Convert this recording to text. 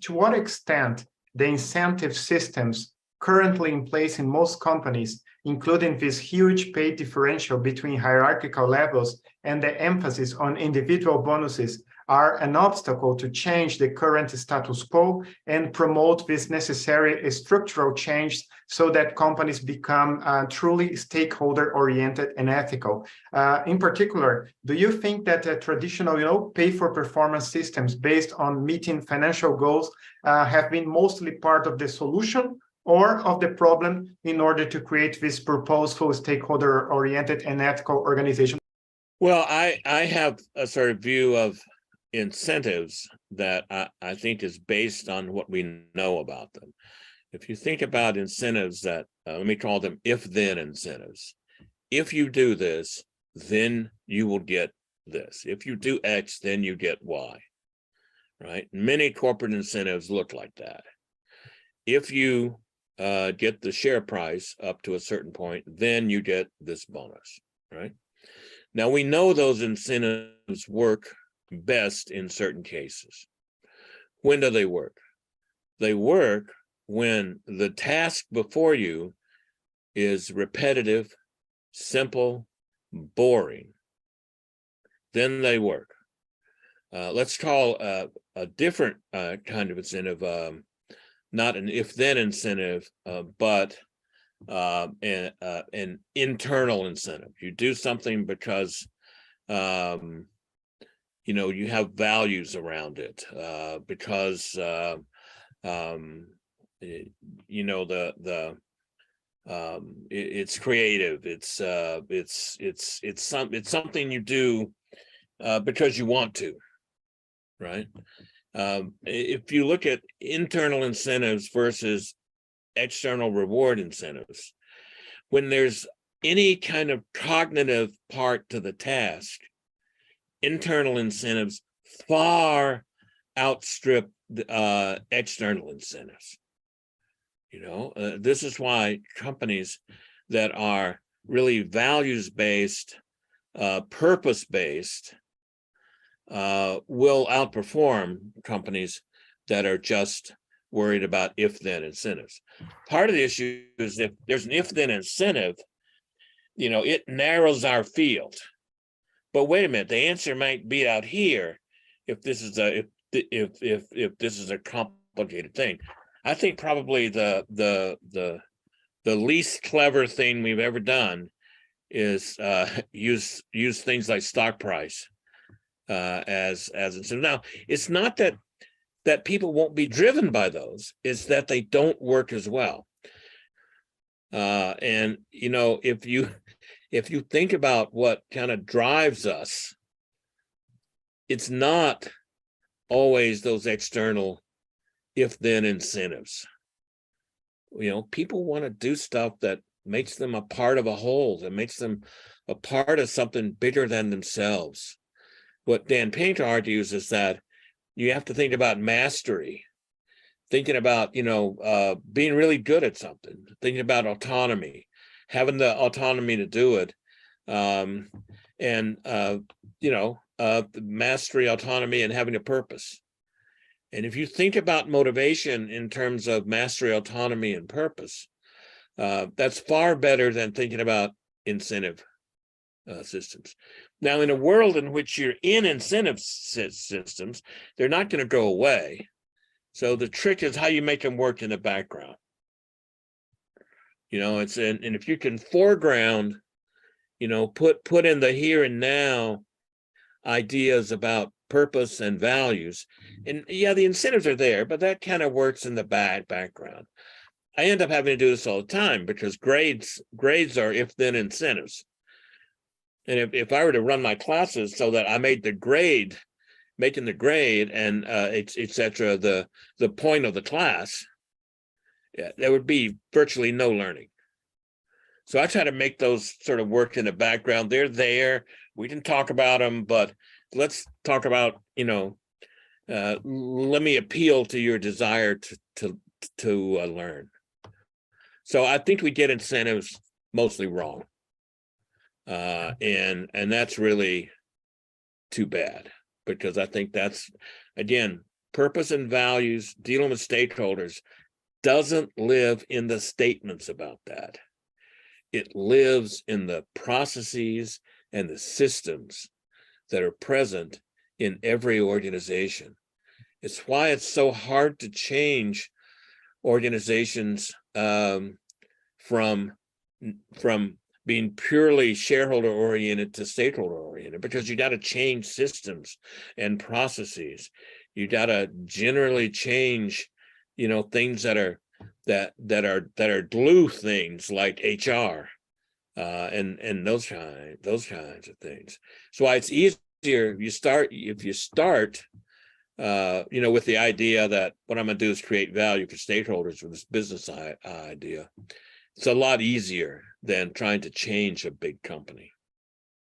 To what extent the incentive systems currently in place in most companies, including this huge pay differential between hierarchical levels and the emphasis on individual bonuses, are an obstacle to change the current status quo and promote this necessary structural change so that companies become truly stakeholder-oriented and ethical. In particular, do you think that traditional, pay-for-performance systems based on meeting financial goals have been mostly part of the solution or of the problem in order to create this purposeful, stakeholder-oriented and ethical organization? Well, I have a sort of view of incentives that I think is based on what we know about them. If you think about incentives that, let me call them if-then incentives. If you do this, then you will get this. If you do X, then you get Y, right? Many corporate incentives look like that. If you get the share price up to a certain point, then you get this bonus, right? Now, we know those incentives work best in certain cases. When do they work? They work when the task before you is repetitive, simple, boring. Then they work. Let's call a different kind of incentive, not an if-then incentive, but an internal incentive. You do something because you have values around it, because it's creative. It's something you do because you want to, right? If you look at internal incentives versus external reward incentives, when there's any kind of cognitive part to the task, internal incentives far outstrip external incentives. This is why companies that are really values-based, purpose-based, will outperform companies that are just worried about if-then incentives. Part of the issue is if there's an if-then incentive, it narrows our field. But wait a minute, the answer might be out here if this is a complicated thing. I think probably the least clever thing we've ever done is use things like stock price as incentive. Now, it's not that people won't be driven by those, it's that they don't work as well. And if you think about what kind of drives us, it's not always those external if-then incentives. People want to do stuff that makes them a part of a whole, that makes them a part of something bigger than themselves. What Dan Painter argues is that you have to think about mastery, thinking about, being really good at something, thinking about autonomy, having the autonomy to do it, mastery, autonomy, and having a purpose. And if you think about motivation in terms of mastery, autonomy, and purpose, that's far better than thinking about incentive systems. Now, in a world in which you're in incentive systems, they're not going to go away. So the trick is how you make them work in the background. And if you can foreground, put in the here and now ideas about purpose and values, and yeah, the incentives are there, but that kind of works in the background. I end up having to do this all the time because grades are if-then incentives. And if I were to run my classes so that I made making the grade and etc. the point of the class, there would be virtually no learning. So I try to make those sort of work in the background. They're there. We can talk about them, but let's talk about, let me appeal to your desire to learn. So I think we get incentives mostly wrong. And that's really too bad, because I think that's, again, purpose and values, dealing with stakeholders, doesn't live in the statements about that. It lives in the processes and the systems that are present in every organization. It's why it's so hard to change organizations from being purely shareholder oriented to stakeholder oriented, because you got to change systems and processes. You got to generally change, things that are glue things like HR and those kinds of things. So why it's easier if you start with the idea that what I'm going to do is create value for stakeholders with this business idea. It's a lot easier than trying to change a big company.